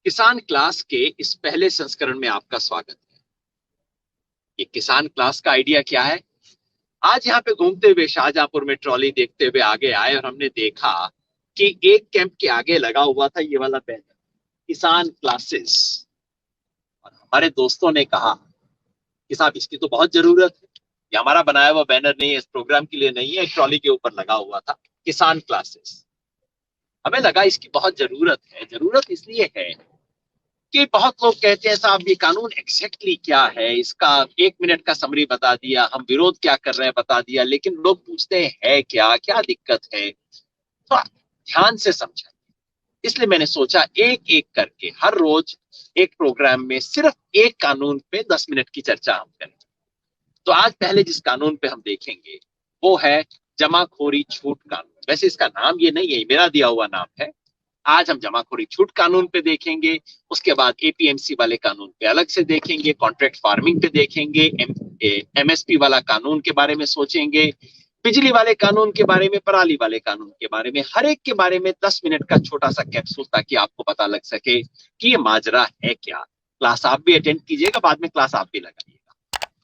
किसान क्लास के इस पहले संस्करण में आपका स्वागत है। ये किसान क्लास का आइडिया क्या है? आज यहाँ पे घूमते हुए शाहजहांपुर में ट्रॉली देखते हुए आगे आए और हमने देखा कि एक कैंप के आगे लगा हुआ था ये वाला बैनर, किसान क्लासेस। और हमारे दोस्तों ने कहा कि साहब इसकी तो बहुत जरूरत है। ये हमारा बनाया हुआ बैनर नहीं है, इस प्रोग्राम के लिए नहीं है, एक ट्रॉली के ऊपर लगा हुआ था किसान क्लासेस। हमें लगा इसकी बहुत जरूरत है। जरूरत इसलिए है कि बहुत लोग कहते हैं साहब ये कानून एग्जैक्टली क्या है, इसका 1 मिनट का समरी बता दिया, हम विरोध क्या कर रहे हैं बता दिया, लेकिन लोग पूछते हैं है क्या क्या दिक्कत है, तो ध्यान से समझा। इसलिए मैंने सोचा एक एक करके हर रोज एक प्रोग्राम में सिर्फ एक कानून पे 10 मिनट की चर्चा हम करें। तो आज पहले जिस कानून पे हम देखेंगे वो है जमाखोरी छूट कानून। वैसे इसका नाम ये नहीं है, मेरा दिया हुआ नाम है। आज हम जमाखोरी छूट कानून पे देखेंगे, उसके बाद एपीएमसी वाले कानून पे अलग से देखेंगे, कॉन्ट्रैक्ट फार्मिंग पे देखेंगे, एमएसपी वाला कानून के बारे में सोचेंगे, बिजली वाले कानून के बारे में, पराली वाले कानून के बारे में, हर एक के बारे में 10 मिनट का छोटा सा कैप्सूल, ताकि आपको पता लग सके कि ये माजरा है क्या। क्लास आप भी अटेंड कीजिएगा, बाद में क्लास आप भी लगाइएगा।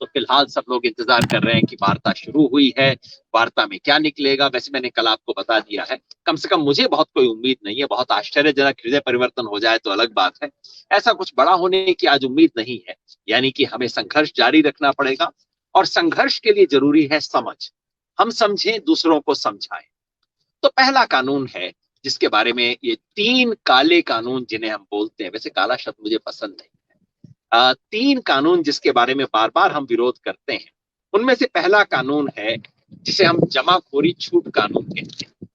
तो फिलहाल सब लोग इंतजार कर रहे हैं कि वार्ता शुरू हुई है, वार्ता में क्या निकलेगा। वैसे मैंने कल आपको बता दिया है, कम से कम मुझे बहुत कोई उम्मीद नहीं है। बहुत आश्चर्यजनक हृदय परिवर्तन हो जाए तो अलग बात है, ऐसा कुछ बड़ा होने की आज उम्मीद नहीं है। यानी कि हमें संघर्ष जारी रखना पड़ेगा, और संघर्ष के लिए जरूरी है समझ। हम समझें, दूसरों को समझाएं। तो पहला कानून है जिसके बारे में, ये 3 काले कानून जिन्हें हम बोलते हैं, वैसे काला शब्द मुझे पसंद नहीं, 3 कानून जिसके बारे में बार बार हम विरोध करते हैं, उनमें से पहला कानून है जिसे हम जमाखोरी छूट कानून कहते हैं।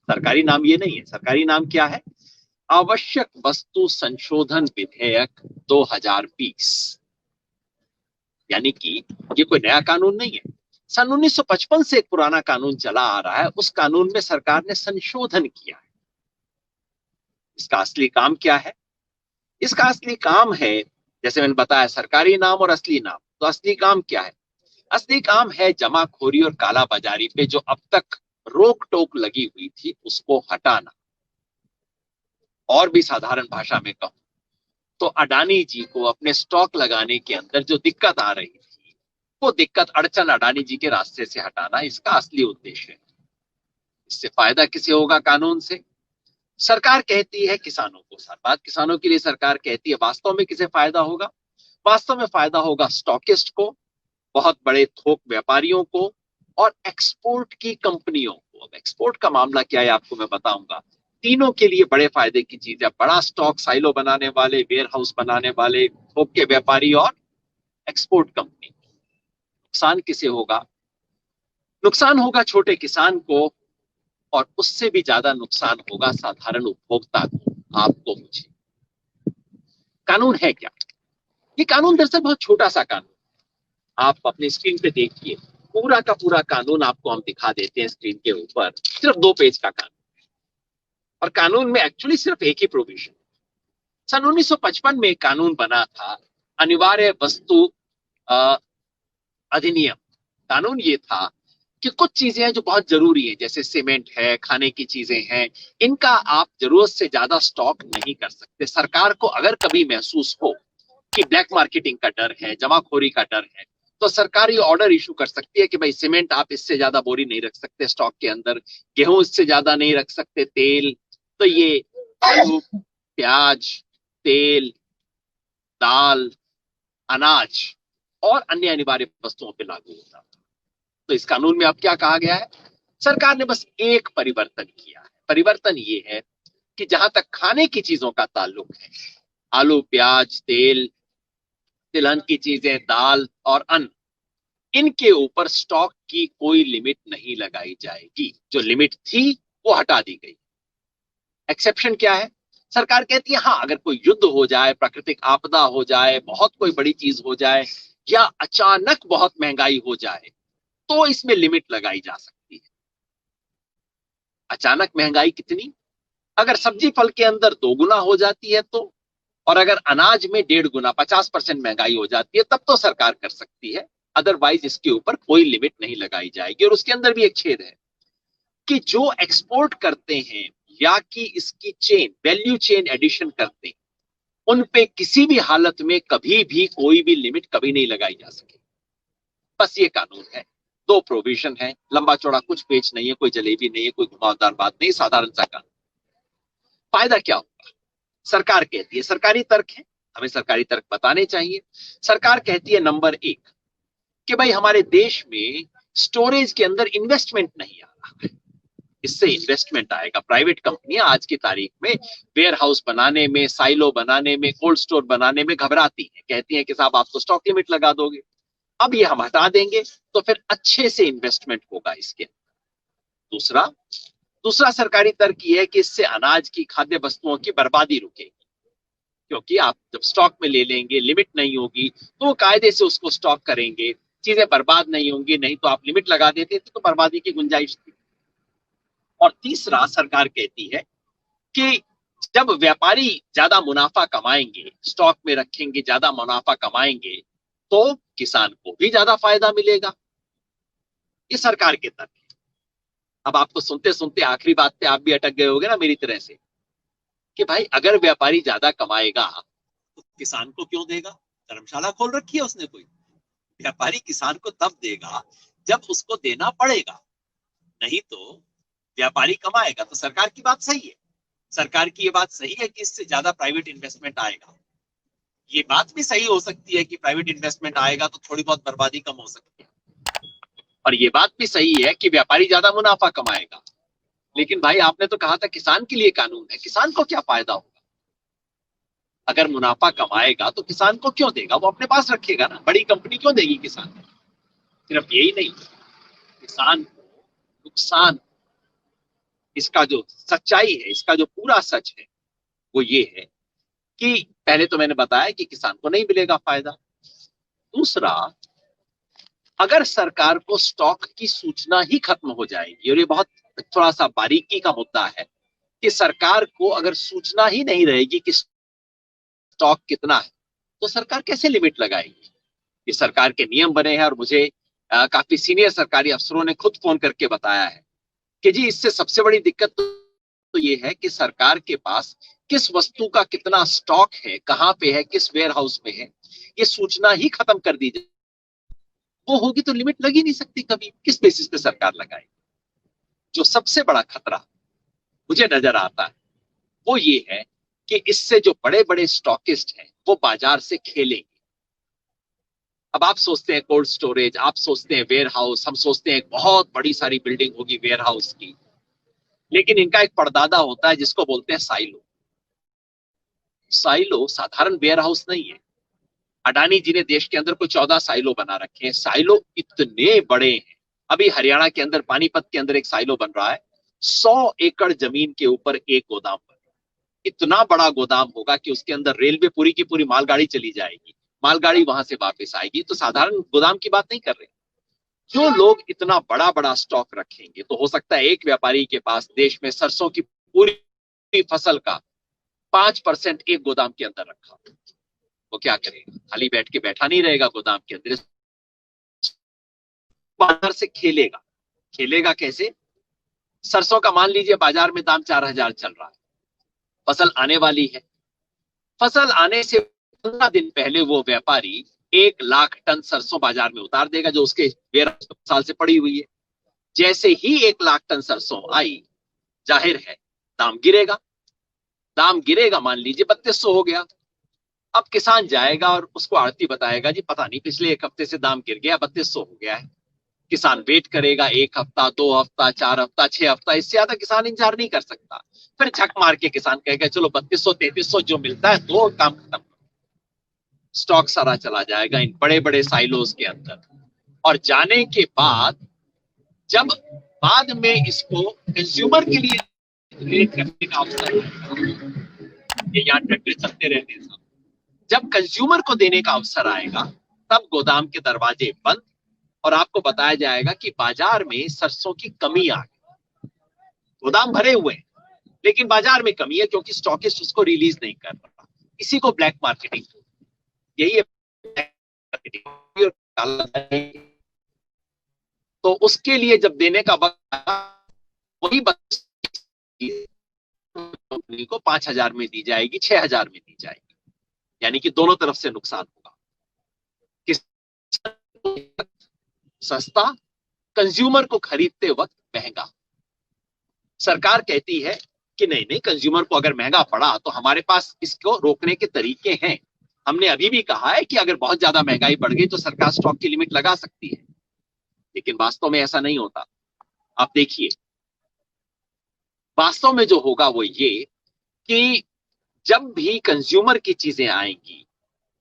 सरकारी नाम ये नहीं है, सरकारी नाम क्या है? आवश्यक वस्तु संशोधन विधेयक 2020। यानी कि ये कोई नया कानून नहीं है। सन 1955 से एक पुराना कानून चला आ रहा है, उस कानून में सरकार ने संशोधन किया है। इसका असली काम क्या है? इसका असली काम है, जैसे मैंने बताया, सरकारी नाम और असली नाम। तो असली काम क्या है? असली काम है जमाखोरी और कालाबाजारी पे जो अब तक रोक टोक लगी हुई थी, उसको हटाना। और भी साधारण भाषा में कहूं तो अडानी जी को अपने स्टॉक लगाने के अंदर जो दिक्कत आ रही थी, वो दिक्कत, अड़चन अडानी जी के रास्ते से हटाना इसका असली उद्देश्य है। इससे फायदा किसे होगा? कानून से। सरकार कहती है किसानों को, बात किसानों के लिए सरकार कहती है, वास्तव में किसे फायदा होगा? वास्तव में फायदा होगा स्टॉकिस्ट को, बहुत बड़े थोक व्यापारियों को, और एक्सपोर्ट की कंपनियों को। अब एक्सपोर्ट का मामला क्या है आपको मैं बताऊंगा। तीनों के लिए बड़े फायदे की चीज है। बड़ा स्टॉक साइलो बनाने वाले, वेयर हाउस बनाने वाले, थोक के व्यापारी और एक्सपोर्ट कंपनी। नुकसान किसे होगा? नुकसान होगा छोटे किसान को, और उससे भी ज्यादा नुकसान होगा साधारण उपभोक्ता को, आपको, मुझे। कानून है क्या? ये कानून दरअसल बहुत छोटा सा कानून। आप अपनी स्क्रीन पे देखिए, पूरा का पूरा कानून आपको हम दिखा देते हैं स्क्रीन के ऊपर। सिर्फ 2 पेज का कानून, और कानून में एक्चुअली सिर्फ एक ही प्रोविजन। सन 1955 में एक कानून बना था, अनिवार्य वस्तु अधिनियम। कानून ये था कि कुछ चीजें हैं जो बहुत जरूरी है, जैसे सीमेंट है, खाने की चीजें हैं, इनका आप जरूरत से ज्यादा स्टॉक नहीं कर सकते। सरकार को अगर कभी महसूस हो कि ब्लैक मार्केटिंग का डर है, जमाखोरी का डर है, तो सरकार ये ऑर्डर इशू कर सकती है कि भाई सीमेंट आप इससे ज्यादा बोरी नहीं रख सकते स्टॉक के अंदर, गेहूं इससे ज्यादा नहीं रख सकते, तेल। तो ये आलू, प्याज, तेल, दाल, अनाज और अन्य अनिवार्य वस्तुओं पर लागू होता है। तो इस कानून में अब क्या कहा गया है? सरकार ने बस एक परिवर्तन किया है। परिवर्तन ये है कि जहां तक खाने की चीजों का ताल्लुक है, आलू, प्याज, तेल, तिलहन की चीजें, दाल और अन्न, इनके ऊपर स्टॉक की कोई लिमिट नहीं लगाई जाएगी। जो लिमिट थी वो हटा दी गई। एक्सेप्शन क्या है? सरकार कहती है हाँ, अगर कोई युद्ध हो जाए, प्राकृतिक आपदा हो जाए, बहुत कोई बड़ी चीज हो जाए, या अचानक बहुत महंगाई हो जाए, तो इसमें लिमिट लगाई जा सकती है। अचानक महंगाई कितनी? अगर सब्जी फल के अंदर 2 गुना हो जाती है तो, और अगर अनाज में 1.5 गुना, 50% महंगाई हो जाती है, तब तो सरकार कर सकती है। अदरवाइज इसके ऊपर कोई लिमिट नहीं लगाई जाएगी। और उसके अंदर भी एक छेद है कि जो एक्सपोर्ट करते हैं या कि इसकी चेन, वैल्यू चेन एडिशन करते हैं, उन पे किसी भी हालत में कभी भी कोई भी लिमिट कभी नहीं लगाई जा सके। बस ये कानून है, दो प्रोविजन है, लंबा चौड़ा कुछ पेच नहीं है, कोई जलेबी नहीं है, कोई घुमावदार बात नहीं, साधारण सा कानून। फायदा क्या होगा? सरकार कहती है, सरकारी तर्क है, हमें सरकारी तर्क बताने चाहिए। सरकार कहती है नंबर एक कि भाई हमारे देश में स्टोरेज के अंदर इन्वेस्टमेंट नहीं आ रहा है, इससे इन्वेस्टमेंट आएगा। प्राइवेट कंपनियां आज की तारीख में वेयर हाउस बनाने में, साइलो बनाने में, कोल्ड स्टोर बनाने में घबराती हैं, कहती हैं कि साहब आप तो स्टॉक लिमिट लगा दोगे। अब ये हम हटा देंगे तो फिर अच्छे से इन्वेस्टमेंट होगा इसके। दूसरा दूसरा सरकारी तर्क ये है कि इससे अनाज की, खाद्य वस्तुओं की बर्बादी रुकेगी, क्योंकि आप जब स्टॉक में ले लेंगे, लिमिट नहीं होगी तो वो कायदे से उसको स्टॉक करेंगे, चीजें बर्बाद नहीं होंगी। नहीं तो आप लिमिट लगा देते तो बर्बादी की गुंजाइश थी। और तीसरा सरकार कहती है कि जब व्यापारी ज्यादा मुनाफा कमाएंगे, स्टॉक में रखेंगे, ज्यादा मुनाफा कमाएंगे, तो किसान को भी ज्यादा फायदा मिलेगा। ये सरकार के तर्क है। अब आपको सुनते सुनते आखिरी बात पे आप भी अटक गए होगे ना मेरी तरह से, कि भाई अगर व्यापारी ज्यादा कमाएगा तो किसान को क्यों देगा? धर्मशाला खोल रखी है उसने कोई? व्यापारी किसान को तब देगा जब उसको देना पड़ेगा, नहीं तो व्यापारी कमाएगा। तो सरकार की बात सही है, सरकार की ये बात सही है कि इससे ज्यादा प्राइवेट इन्वेस्टमेंट आएगा। ये बात भी सही हो सकती है कि प्राइवेट इन्वेस्टमेंट आएगा तो थोड़ी बहुत बर्बादी कम हो सकती है, और ये बात भी सही है कि व्यापारी ज्यादा मुनाफा कमाएगा। लेकिन भाई आपने तो कहा था किसान के लिए कानून है, किसान को क्या फायदा होगा? अगर मुनाफा कमाएगा तो किसान को क्यों देगा? वो अपने पास रखेगा ना, बड़ी कंपनी क्यों देगी किसान? सिर्फ यही नहीं, किसान को नुकसान। इसका जो सच्चाई है, इसका जो पूरा सच है वो ये है कि पहले तो मैंने बताया कि किसान को नहीं मिलेगा फायदा। दूसरा, अगर सरकार को स्टॉक की सूचना ही खत्म हो जाएगी, और ये बहुत थोड़ा सा बारीकी का मुद्दा है कि सरकार को अगर सूचना ही नहीं रहेगी कि स्टॉक कितना है, तो सरकार कैसे लिमिट लगाएगी? ये सरकार के नियम बने हैं, और मुझे काफी सीनियर सरकारी अफसरों ने खुद फोन करके बताया है कि जी इससे सबसे बड़ी दिक्कत तो ये है कि सरकार के पास किस वस्तु का कितना स्टॉक है, कहां पे है, किस वेयर हाउस में है, ये सूचना ही खत्म कर दी जाए, वो होगी तो लिमिट लग ही नहीं सकती कभी। किस बेसिस पे सरकार लगाएगी? जो सबसे बड़ा खतरा मुझे नजर आता है वो ये है कि इससे जो बड़े बड़े स्टॉकिस्ट हैं वो बाजार से खेलेंगे। अब आप सोचते हैं कोल्ड स्टोरेज, आप सोचते हैं वेयर हाउस, हम सोचते हैं बहुत बड़ी सारी बिल्डिंग होगी वेयर हाउस की, लेकिन इनका एक परदादा होता है जिसको बोलते हैं साइलो। साइलो साधारण वेयर हाउस नहीं है। अडानी जी ने देश के अंदर कोई 14 साइलो बना रखे हैं। साइलो इतने बड़े हैं। अभी हरियाणा के अंदर पानीपत के अंदर एक साइलो बन रहा है, 100 एकड़ जमीन के ऊपर एक गोदाम बन रहा है। इतना बड़ा गोदाम होगा कि उसके अंदर रेलवे पूरी की पूरी मालगाड़ी चली जाएगी, मालगाड़ी वहां से वापस आएगी। तो साधारण गोदाम की बात नहीं कर रहे। जो लोग इतना बड़ा बड़ा स्टॉक रखेंगे, तो हो सकता है एक व्यापारी के पास देश में सरसों की पूरी फसल का 5% एक गोदाम के अंदर रखा। वो क्या करेगा? खाली बैठ के बैठा नहीं रहेगा गोदाम के अंदर, बाजार से खेलेगा। खेलेगा कैसे? सरसों का मान लीजिए बाजार में दाम 4,000 चल रहा है, फसल आने वाली है। फसल आने से 15 दिन पहले वो व्यापारी 1,00,000 टन सरसों बाजार में उतार देगा, जो उसके वेयर साल से पड़ी हुई है। जैसे ही 1,00,000 टन सरसों आई, जाहिर है दाम गिरेगा। दाम गिरेगा, मान लीजिए 3200 हो गया। अब किसान जाएगा और उसको आड़ती बताएगा जी पता नहीं पिछले एक हफ्ते से दाम गिर गया, 3200 हो गया है। किसान वेट करेगा 1 हफ्ता, 2 हफ्ता, 4 हफ्ता, 6 हफ्ता, इससे ज्यादा किसान इंतजार नहीं कर सकता। फिर झक मार के किसान कहेगा चलो 3200 3300 जो मिलता है दो, काम खत्म। स्टॉक सारा चला जाएगा इन बड़े बड़े साइलोज के अंदर। और जाने के बाद जब बाद में इसको कंज्यूमर के लिए रेट करने का अवसर, ये यहाँ ट्रैक्टर चलते रहते हैं, जब कंज्यूमर को देने का अवसर आएगा तब गोदाम के दरवाजे बंद, और आपको बताया जाएगा कि बाजार में सरसों की कमी आ गई। गोदाम भरे हुए हैं लेकिन बाजार में कमी है क्योंकि स्टॉकिस्ट उसको रिलीज नहीं कर रहा। इसी को ब्लैक मार्केटिंग, यही है ब्लैक मार्केटिंग। तो उसके लिए जब देने का वक्त, वही कंपनी को 5,000 में दी जाएगी, 6,000 में दी जाएगी। यानी कि दोनों तरफ से नुकसान होगा। किसान सस्ता, कंज्यूमर को खरीदते वक्त महंगा। सरकार कहती है कि नहीं नहीं, कंज्यूमर को अगर महंगा पड़ा तो हमारे पास इसको रोकने के तरीके हैं। हमने अभी भी कहा है कि अगर बहुत ज्यादा महंगाई बढ़ गई तो सरकार स्टॉक की लिमिट लगा सकती है, लेकिन वास्तव में ऐसा नहीं होता। आप देखिए, वास्तव में जो होगा वो ये कि जब भी कंज्यूमर की चीजें आएंगी,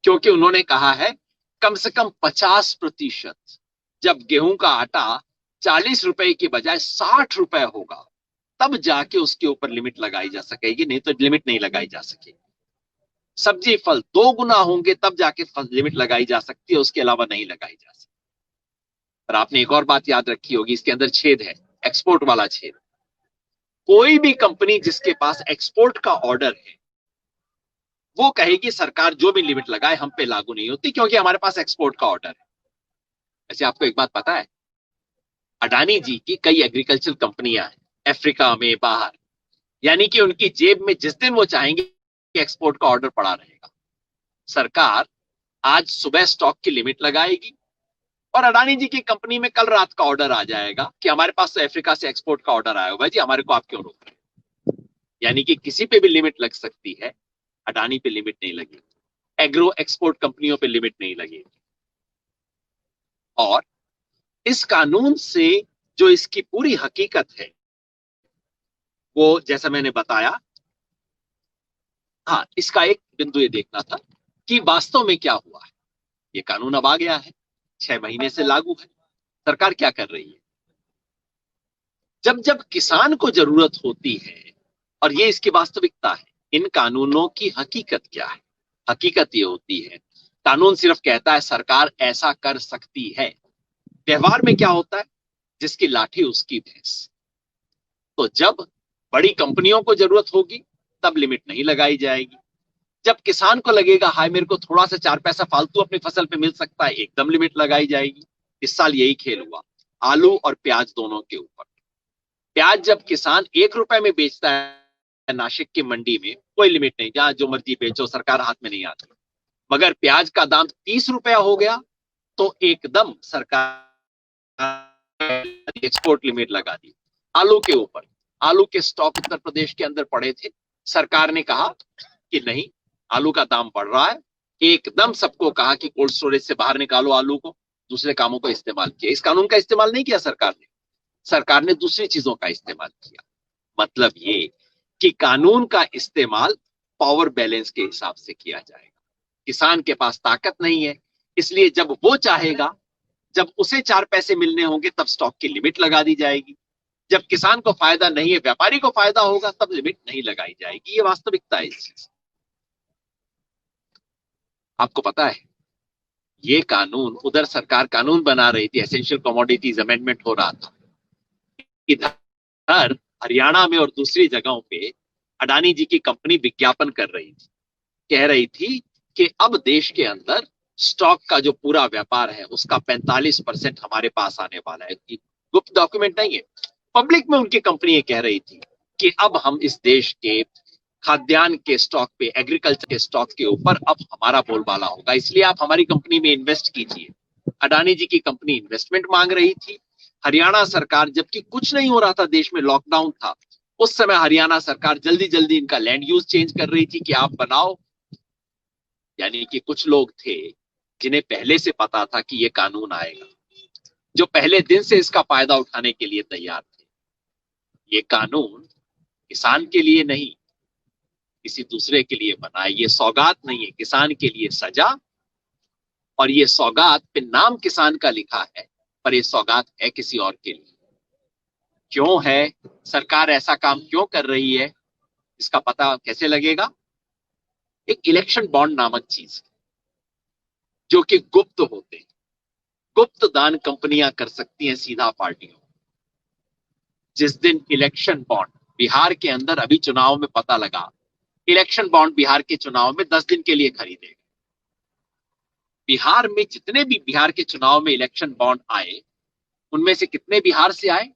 क्योंकि उन्होंने कहा है कम से कम 50%, जब गेहूं का आटा 40 रुपए की बजाय 60 रुपए होगा तब जाके उसके ऊपर लिमिट लगाई जा सकेगी, नहीं तो लिमिट नहीं लगाई जा सकेगी। सब्जी फल 2 गुना होंगे तब जाके लिमिट लगाई जा सकती है, उसके अलावा नहीं लगाई जा सकती। पर आपने एक और बात याद रखी होगी, इसके अंदर छेद है, एक्सपोर्ट वाला छेद। कोई भी कंपनी जिसके पास एक्सपोर्ट का ऑर्डर है वो कहेगी सरकार जो भी लिमिट लगाए हम पे लागू नहीं होती, क्योंकि हमारे पास एक्सपोर्ट का ऑर्डर है। ऐसे आपको एक बात पता है, अडानी जी की कई एग्रीकल्चर कंपनियां हैं अफ्रीका में, बाहर, यानी कि उनकी जेब में जिस दिन वो चाहेंगे एक्सपोर्ट का ऑर्डर पड़ा रहेगा। सरकार आज सुबह स्टॉक की लिमिट लगाएगी और अडानी जी की कंपनी में कल रात का ऑर्डर आ जाएगा कि हमारे पास तो अफ्रीका से एक्सपोर्ट का ऑर्डर आया हुआ है जी, हमारे को आप क्यों रोक रहे हैं। यानी कि किसी पे भी लिमिट लग सकती है, अडानी पे लिमिट नहीं लगेगी, एग्रो एक्सपोर्ट कंपनियों पे लिमिट नहीं लगेगी। और इस कानून से जो इसकी पूरी हकीकत है वो जैसा मैंने बताया, हाँ, इसका एक बिंदु ये देखना था कि वास्तव में क्या हुआ है। ये कानून अब आ गया है, 6 महीने से लागू है। सरकार क्या कर रही है, जब जब किसान को जरूरत होती है, और ये इसकी वास्तविकता है, इन कानूनों की हकीकत क्या है। हकीकत ये होती है, कानून सिर्फ कहता है सरकार ऐसा कर सकती है, व्यवहार में क्या होता है, जिसकी लाठी उसकी भैंस। तो जब बड़ी कंपनियों को जरूरत होगी तब लिमिट नहीं लगाई जाएगी, जब किसान को लगेगा हाय मेरे को थोड़ा सा 4 पैसा फालतू अपनी फसल पे मिल सकता है, एकदम लिमिट लगाई जाएगी। इस साल यही खेल हुआ आलू और प्याज दोनों के ऊपर। प्याज जब किसान 1 रुपए में बेचता है नासिक की मंडी में, कोई लिमिट नहीं, जहां जो मर्जी बेचो, सरकार हाथ में नहीं आती। मगर प्याज का दाम 30 रुपया हो गया तो एकदम सरकार एक्सपोर्ट लिमिट लगा दी। आलू के ऊपर, आलू के स्टॉक उत्तर प्रदेश के अंदर पड़े थे, सरकार ने कहा कि नहीं, आलू का दाम बढ़ रहा है, एकदम सबको कहा कि कोल्ड स्टोरेज से बाहर निकालो आलू को, दूसरे कामों को इस्तेमाल किया। इस कानून का इस्तेमाल नहीं किया सरकार ने दूसरी चीजों का इस्तेमाल किया। मतलब ये कि कानून का इस्तेमाल पावर बैलेंस के हिसाब से किया जाएगा। किसान के पास ताकत नहीं है, इसलिए जब वो चाहेगा, जब उसे 4 पैसे मिलने होंगे तब स्टॉक की लिमिट लगा दी जाएगी। जब किसान को फायदा नहीं है, व्यापारी को फायदा होगा, तब लिमिट नहीं लगाई जाएगी। ये वास्तविकता है इस चीज। आपको पता है, ये कानून, उधर सरकार कानून बना रही थी, एसेंशियल कमोडिटीज अमेंडमेंट हो रहा था, इधर हरियाणा में और दूसरी जगहों पे अडानी जी की कंपनी विज्ञापन कर रही थी, कह रही थी कि अब देश के अंदर स्टॉक का जो पूरा व्यापार है उसका 45% हमारे पास आने वाला है। गुप्त डॉक्यूमेंट नहीं है, पब्लिक में उनकी कंपनी ये कह रही थी कि अब हम इस देश के खाद्यान्न के स्टॉक पे, एग्रीकल्चर के स्टॉक के ऊपर अब हमारा बोलबाला होगा, इसलिए आप हमारी कंपनी में इन्वेस्ट कीजिए। अडानी जी की कंपनी इन्वेस्टमेंट मांग रही थी। हरियाणा सरकार, जबकि कुछ नहीं हो रहा था, देश में लॉकडाउन था, उस समय हरियाणा सरकार जल्दी जल्दी इनका लैंड यूज चेंज कर रही थी कि आप बनाओ। यानी कि कुछ लोग थे जिन्हें पहले से पता था कि ये कानून आएगा, जो पहले दिन से इसका फायदा उठाने के लिए तैयार थे। ये कानून किसान के लिए नहीं, किसी दूसरे के लिए बना है। ये सौगात नहीं है, किसान के लिए सजा। और ये सौगात पे नाम किसान का लिखा है, पर ये सौगात है किसी और के लिए। क्यों है, सरकार ऐसा काम क्यों कर रही है, इसका पता कैसे लगेगा। एक इलेक्शन बॉन्ड नामक चीज जो कि गुप्त होते हैं, गुप्त दान कंपनियां कर सकती हैं सीधा पार्टियों। जिस दिन इलेक्शन बॉन्ड, बिहार के अंदर अभी चुनाव में पता लगा, इलेक्शन बॉन्ड बिहार के चुनाव में 10 दिन के लिए खरीदे। बिहार में जितने भी बिहार के चुनाव में इलेक्शन बॉन्ड आए, उनमें से कितने बिहार से आए,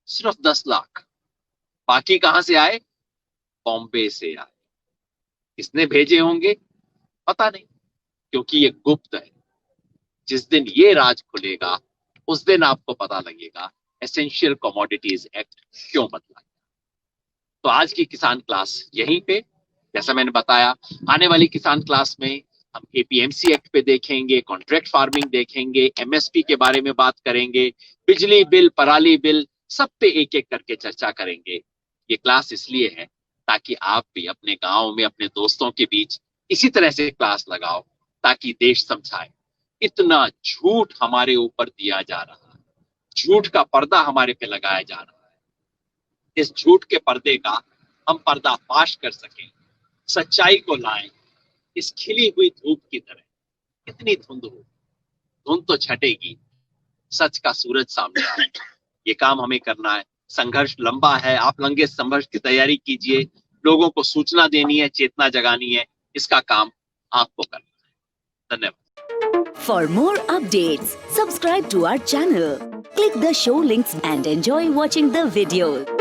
सिर्फ 10 लाख। बाकी कहां से आए, बॉम्बे से आए। किसने भेजे होंगे, पता नहीं, क्योंकि ये गुप्त है। जिस दिन ये राज खुलेगा उस दिन आपको पता लगेगा एसेंशियल कमोडिटीज एक्ट क्यों बदला। तो आज की किसान क्लास यहीं पे, जैसा मैंने बताया, आने वाली किसान क्लास में हम एपीएमसी एक्ट पे देखेंगे, कॉन्ट्रैक्ट फार्मिंग देखेंगे, एमएसपी के बारे में बात करेंगे, बिजली बिल, पराली बिल, सब पे एक एक करके चर्चा करेंगे। ये क्लास इसलिए है ताकि आप भी अपने गांव में अपने दोस्तों के बीच इसी तरह से क्लास लगाओ, ताकि देश समझाए इतना झूठ हमारे ऊपर दिया जा रहा है, झूठ का पर्दा हमारे पे लगाया जा रहा है। इस झूठ के पर्दे का हम पर्दाफाश कर सकें, सच्चाई को लाएं, इस खिली हुई धूप की तरह। कितनी धुंध हो, धुंध तो छटेगी, सच का सूरज सामने आएगा। ये काम हमें करना है। संघर्ष लंबा है, आप लंबे संघर्ष की तैयारी कीजिए, लोगों को सूचना देनी है, चेतना जगानी है, इसका काम आपको करना है। धन्यवाद। For more updates, subscribe to our channel, click the show links and enjoy watching the videos.